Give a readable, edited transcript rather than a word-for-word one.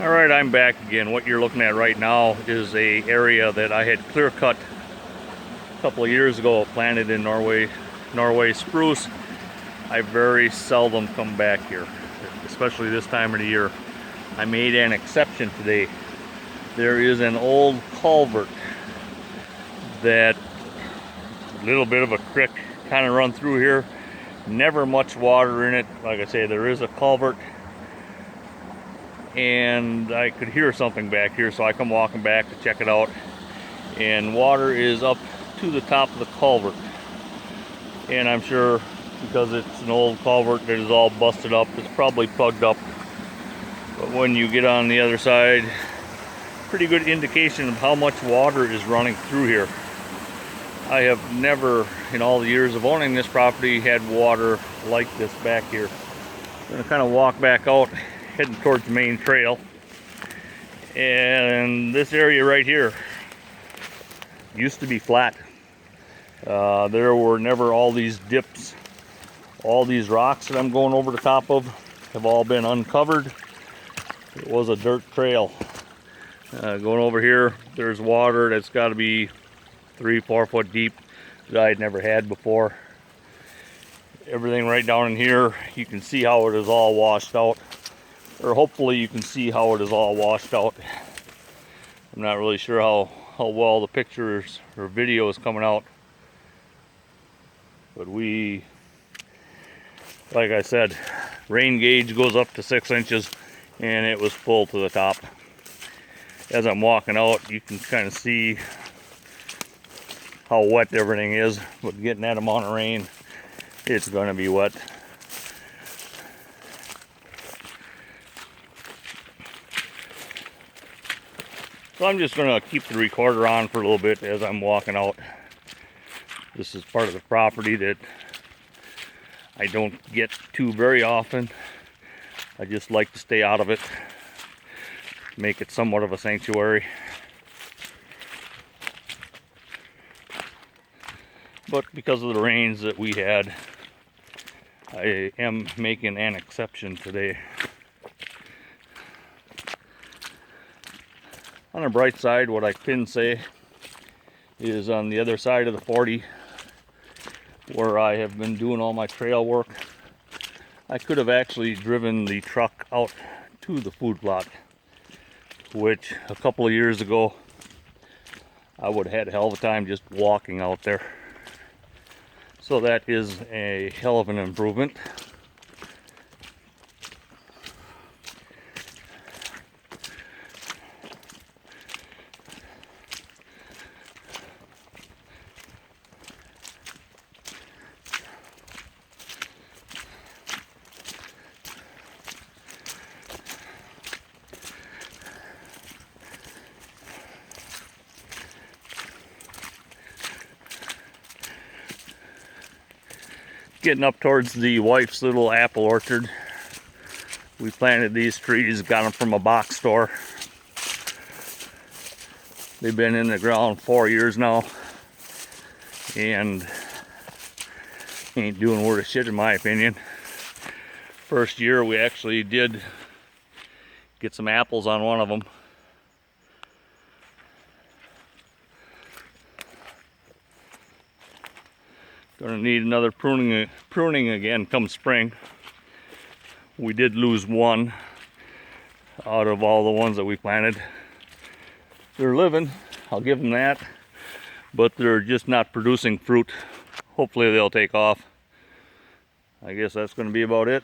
Alright, I'm back again. What you're looking at right now is a area that I had clear cut a couple of years ago, planted in Norway spruce. I very seldom come back here, especially this time of the year. I made an exception today. There is an old culvert that a little bit of a creek kind of run through here. Never much water in it. Like I say, there is a culvert, and I could hear something back here, so I come walking back to check it out, and water is up to the top of the culvert. And I'm sure because it's an old culvert that is all busted up, it's probably plugged up. But when you get on the other side, pretty good indication of how much water is running through here. I have never, in all the years of owning this property, had water like this back here. I'm gonna kind of walk back out, heading towards the main trail. And this area right here used to be flat. There were never all these dips. All these rocks that I'm going over the top of have all been uncovered. It was a dirt trail. Going over here, there's water that's got to be 3-4 foot deep that I'd never had before. Everything right down in here, you can see how it is all washed out. Or hopefully you can see how it is all washed out. I'm not really sure how well the pictures or video is coming out. But like I said, rain gauge goes up to 6 inches, and it was full to the top. As I'm walking out, you can kind of see how wet everything is. But getting that amount of rain, it's going to be wet. So I'm just going to keep the recorder on for a little bit as I'm walking out. This is part of the property that I don't get to very often. I just like to stay out of it, make it somewhat of a sanctuary. But because of the rains that we had, I am making an exception today. On the bright side, what I can say is on the other side of the 40, where I have been doing all my trail work, I could have actually driven the truck out to the food plot, which a couple of years ago I would have had a hell of a time just walking out there. So that is a hell of an improvement. Getting up towards the wife's little apple orchard. We planted these trees, got them from a box store. They've been in the ground 4 years now, and ain't doing worth a shit in my opinion. First year we actually did get some apples on one of them. Gonna need another pruning again come spring. We did lose one out of all the ones that we planted. They're living, I'll give them that, but they're just not producing fruit. Hopefully they'll take off. I guess that's gonna be about it.